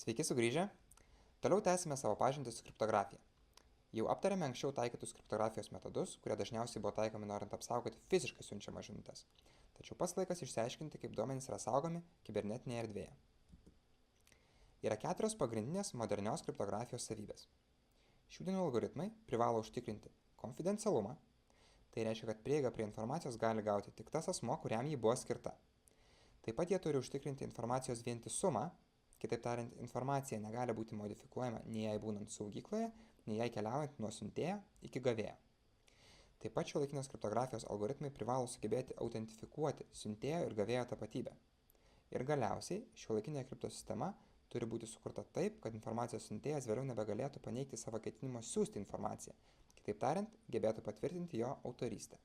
Sveiki sugrįžę. Toliau tęsime savo pažintį su kriptografija. Jau aptarėme anksčiau taikytus kriptografijos metodus, kurie dažniausiai buvo taikomi norint apsaugoti fiziškai siunčiamas žinutes. Tačiau pats laikas išsiaiškinti, kaip duomenys yra saugomi kibernetinėje erdvėje. Yra 4 pagrindinės modernios kriptografijos savybės. Šių dienų algoritmai privalo užtikrinti konfidencialumą, tai reiškia, kad prieiga prie informacijos gali gauti tik tas asmuo, kuriam ji buvo skirta. Taip pat jie turi užtikrinti informacijos vientisumą, kitaip tariant, informacija negali būti modifikuojama nei jai būnant saugykloje, nei jai keliaujant nuo siuntėjo iki gavėjo. Taip pat šiuolaikinės kriptografijos algoritmai privalo sugebėti autentifikuoti siuntėjo ir gavėjo tapatybę. Ir galiausiai šiuolaikinė kriptosistema turi būti sukurta taip, kad informacijos siuntėjas vėliau nebegalėtų paneigti savo ketinimo siųsti informaciją, kitaip tariant, gebėtų patvirtinti jo autorystę.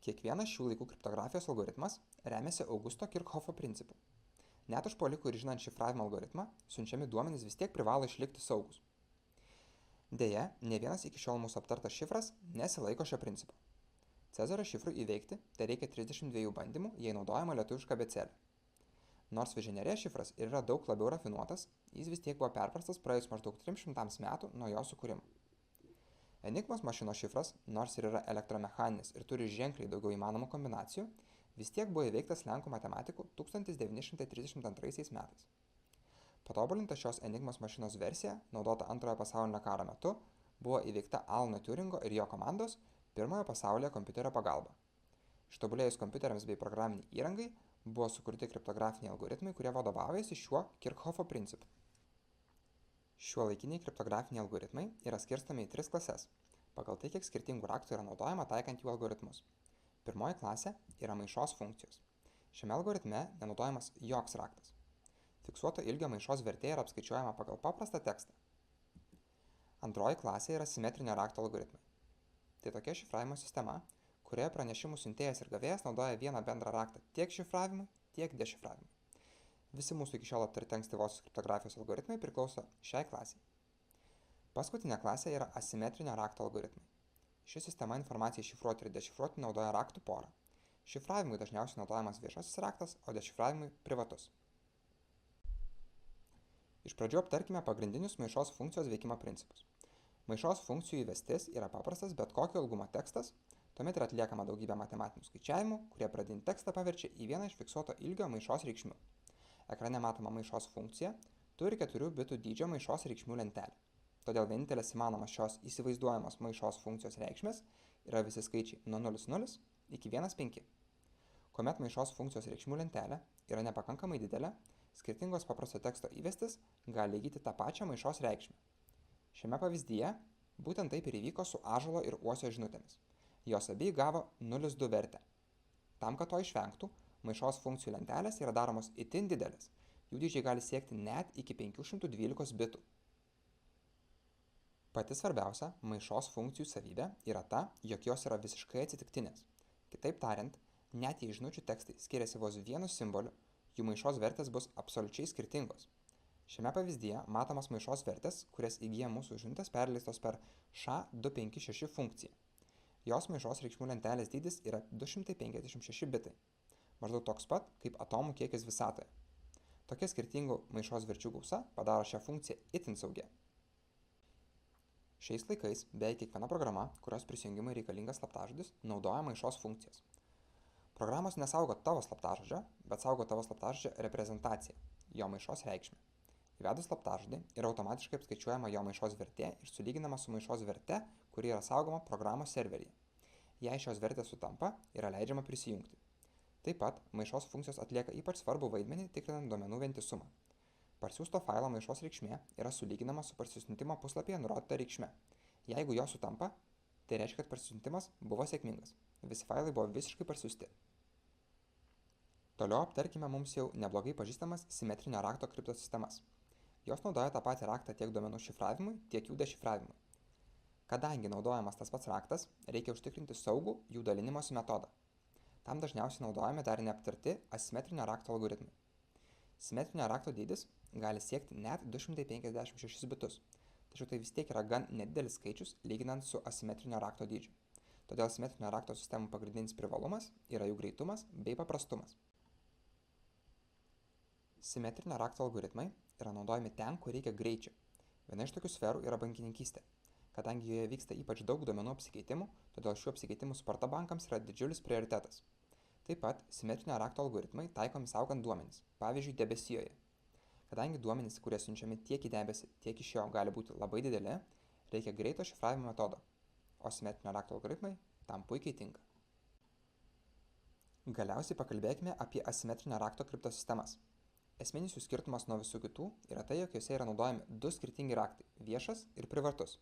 Kiekvienas šių laikų kriptografijos algoritmas remiasi Augusto Kirchhoffo principu. Net užpuolikui ir žinant šifravimo algoritmą, siunčiami duomenys vis tiek privalo išlikti saugus. Deja, ne vienas iki šiol mūsų aptartas šifras nesilaiko šio principo. Cezario šifrui įveikti tai reikia 32 bandymų, jei naudojama lietuviška abėcėlė. Nors Vižinierė šifras ir yra daug labiau rafinuotas, jis vis tiek buvo perprastas praėjus maždaug 300 metų nuo jo sukūrimo. Enigmos mašinos šifras, nors ir yra elektromechaninis ir turi ženkliai daugiau įmanomų kombinacijų, vis tiek buvo įveiktas lenkų matematikų 1932 metais. Patobulinta šios enigmos mašinos versija, naudota Antrojo pasaulinio karo metu, buvo įveikta Alano Turingo ir jo komandos pirmojo pasaulyje kompiuterio pagalba. Ištobulėjus kompiuteriams bei programiniai įrangai, buvo sukurti kriptografiniai algoritmai, kurie vadovaujasi šiuo Kirchhoffo principu. Šiuolaikiniai kriptografiniai algoritmai yra skirstomi į 3 klases, pagal tai, kiek skirtingų raktų yra naudojama taikant jų algoritmus. Pirmoji klasė yra maišos funkcijos. Šiame algoritme nenaudojamas joks raktas. Fiksuoto ilgio maišos vertė yra apskaičiuojama pagal paprastą tekstą. Antroji klasė yra simetrinio rakto algoritmai. Tai tokia šifravimo sistema, kurioje pranešimų siuntėjas ir gavėjas naudoja vieną bendrą raktą tiek šifravimui, tiek dešifravimui. Visi mūsų iki šiol aptarti ankstyvosios kriptografijos algoritmai priklauso šiai klasiai. Paskutinė klasė yra asimetrinio rakto algoritmai. Ši sistema informacijai šifruoti ir dešifruoti naudoja raktų porą. Šifravimui dažniausiai naudojamas viešasis raktas, o dešifravimui privatus. Iš pradžių aptarkime pagrindinius maišos funkcijos veikimo principus. Maišos funkcijų įvestis yra paprastas bet kokio ilgumo tekstas, tuomet yra atliekama daugybė matematinių skaičiavimų, kurie pradinį tekstą paverčia į vieną iš fiksuoto ilgio maišos reikšmių. Ekrane matoma maišos funkcija turi 4 bitų dydžio maišos reikšmių lentelę. Todėl vienintelės įmanomas šios įsivaizduojamos maišos funkcijos reikšmės yra visi skaičiai nuo 0,0 iki 1,5. Kuomet maišos funkcijos reikšmių lentelė yra nepakankamai didelė, skirtingos paprasto teksto įvestis gali įgyti tą pačią maišos reikšmę. Šiame pavyzdyje būtent taip ir įvyko su ąžuolo ir uosio žinutėmis. Jos abi gavo 0,2 vertę. Tam, kad to išvengtų, maišos funkcijų lentelės yra daromos itin didelės. Jų dydžiai gali siekti net iki 512 bitų. Pati svarbiausia maišos funkcijų savybė yra ta, jog jos yra visiškai atsitiktinės. Kitaip tariant, net jei žinučių tekstai skiriasi vos vienu simboliu, jų maišos vertės bus absoliučiai skirtingos. Šiame pavyzdyje matomas maišos vertės, kurias įgyja mūsų žinutės perleistos per SHA-256 funkciją. Jos maišos reikšmių lentelės dydis yra 256 bitai, maždaug toks pat kaip atomų kiekis visatoje. Tokia skirtingų maišos verčių gausa padaro šią funkciją itin saugia. Šiais laikais beveik kiekviena programa, kurios prisijungimui reikalingas slaptažodis, naudoja maišos funkcijas. Programos nesaugo tavo slaptažodžio, bet saugo tavo slaptažodžio reprezentaciją, jo maišos reikšmę. Įvedus slaptažodį yra automatiškai apskaičiuojama jo maišos vertė ir sulyginama su maišos verte, kuri yra saugoma programos serveryje. Jei šios vertės sutampa, yra leidžiama prisijungti. Taip pat maišos funkcijos atlieka ypač svarbų vaidmenį tikrinant duomenų vientisumą. Parsiųsto failo maišos reikšmė yra sulyginama su parsisiuntimo puslapyje nurodyta reikšme. Jeigu jo sutampa, tai reiškia, kad parsisiuntimas buvo sėkmingas. Visi failai buvo visiškai parsiųsti. Toliau aptarkime mums jau neblogai pažįstamas simetrinio rakto kriptosistemas. Jos naudoja tą patį raktą tiek duomenų šifravimui, tiek jų dešifravimui. Kadangi naudojamas tas pats raktas, reikia užtikrinti saugų jų dalinimosi metodą. Tam dažniausiai naudojami dar neaptarti asimetrinio rakto algoritmai. Simetrinio rakto dydis gali siekti net 256 bitus, tačiau tai vis tiek yra gan nedidelis skaičius lyginant su asimetrinio rakto dydžiu. Todėl simetrinio rakto sistemų pagrindinis privalumas yra jų greitumas bei paprastumas. Simetrinio rakto algoritmai yra naudojami ten, kur reikia greičio. Viena iš tokių sferų yra bankininkystė. Kadangi joje vyksta ypač daug duomenų apsikeitimų, todėl šių apsikeitimų sparta bankams yra didžiulis prioritetas. Taip pat simetrinio rakto algoritmai taikomi saugant duomenis, pavyzdžiui, debesijoje. Kadangi duomenys, kurie siunčiami tiek į debesį, tiek iš jo gali būti labai dideli, reikia greito šifravimo metodo, o simetrinio rakto algoritmai tam puikiai tinka. Galiausiai pakalbėkime apie asimetrinio rakto kriptosistemas. Esminis jų skirtumas nuo visų kitų yra tai, jog juose yra naudojami du skirtingi raktai – viešas ir privatus.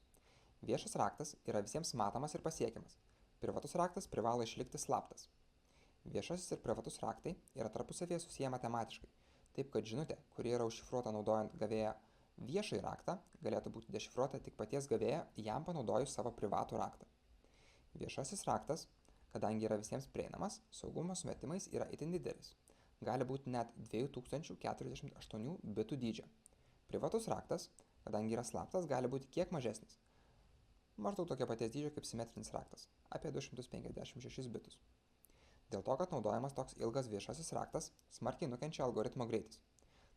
Viešas raktas yra visiems matomas ir pasiekiamas. Privatus raktas privalo išlikti slaptas. Viešasis ir privatus raktai yra tarpusavėje susiję matematiškai, taip kad žinutė, kuri yra užšifruota naudojant gavėjo viešąjį raktą, galėtų būti dešifruota tik paties gavėjo jam panaudojus savo privatų raktą. Viešasis raktas, kadangi yra visiems prieinamas, saugumo sumetimais yra itin didelis. Gali būti net 2048 bitų dydžio. Privatus raktas, kadangi yra slaptas, gali būti kiek mažesnis. Maždaug tokio paties dydžio kaip simetrinis raktas – apie 256 bitus. Dėl to, kad naudojamas toks ilgas viešasis raktas, smarkiai nukenčia algoritmo greitis.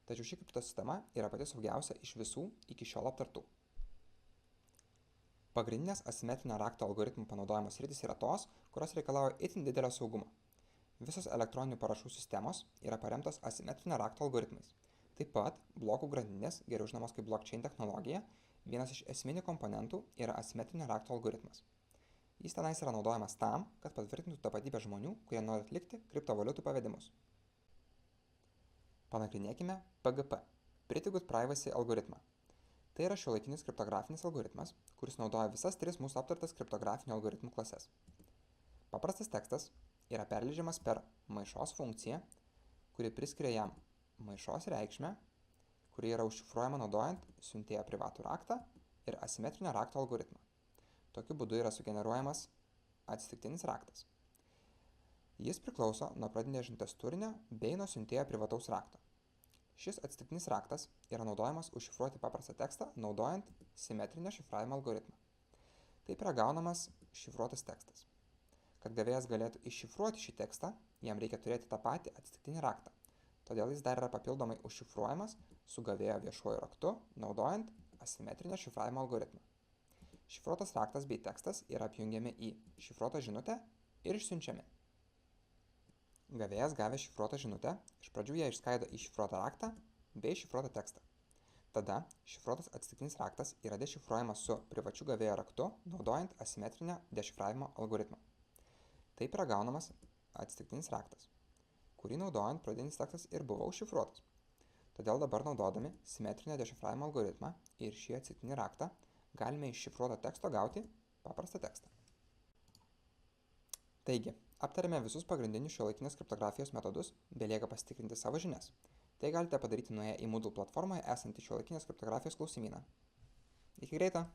Tačiau ši kriptosistema yra pati saugiausia iš visų iki šiol aptartų. Pagrindinės asimetrinio rakto algoritmų panaudojimo sritys yra tos, kurios reikalauja itin didelio saugumo. Visos elektroninių parašų sistemos yra paremtos asimetrinio rakto algoritmais. Taip pat blokų grandinės, geriau žinomos kaip blockchain technologija, vienas iš esminių komponentų yra asimetrinio rakto algoritmas. Jis tenais yra naudojamas tam, kad patvirtintų tapatybę žmonių, kurie nori atlikti kriptovaliutų pavedimus. Panagrinėkime PGP – Pretty Good Privacy algoritmą. Tai yra šiuolaikinis kriptografinis algoritmas, kuris naudoja visas tris mūsų aptartas kriptografinių algoritmų klases. Paprastas tekstas yra perleidžiamas per maišos funkciją, kuri priskiria jam maišos reikšmę, kuri yra užšifruojama naudojant siuntėjo privatų raktą ir asimetrinio rakto algoritmą. Tokiu būdu yra sugeneruojamas atsitiktinis raktas. Jis priklauso nuo pradinės žinutės turinio bei nuo siuntėjo privataus rakto. Šis atsitiktinis raktas yra naudojamas užšifruoti paprastą tekstą naudojant simetrinio šifravimo algoritmą. Taip yra gaunamas šifruotas tekstas. Kad gavėjas galėtų iššifruoti šį tekstą, jam reikia turėti tą patį atsitiktinį raktą. Todėl jis dar yra papildomai užšifruojamas su gavėjo viešuoju raktu, naudojant asimetrinio šifravimo algoritmą. Šifruotas raktas bei tekstas yra apjungiami į šifruotą žinutę ir išsiunčiami. Gavėjas gavęs šifruotą žinutę, iš pradžių ją išskaido į šifruotą raktą bei šifruotą tekstą. Tada šifruotas atsitiktinis raktas yra dešifruojamas su privačiu gavėjo raktu, naudojant asimetrinio dešifravimo algoritmą. Taip yra gaunamas atsitiktinis raktas, kurį naudojant pradinis tekstas ir buvo užšifruotas. Todėl dabar naudodami simetrinio dešifravimo algoritmą ir šį atsitiktinį raktą galime iš šifruoto teksto gauti paprastą tekstą. Taigi, aptarėme visus pagrindinius šiuolaikinės kriptografijos metodus, belieka pasitikrinti savo žinias. Tai galite padaryti nuėję į Moodle platformoje esantį šiuolaikinės kriptografijos klausimyną. Iki greito!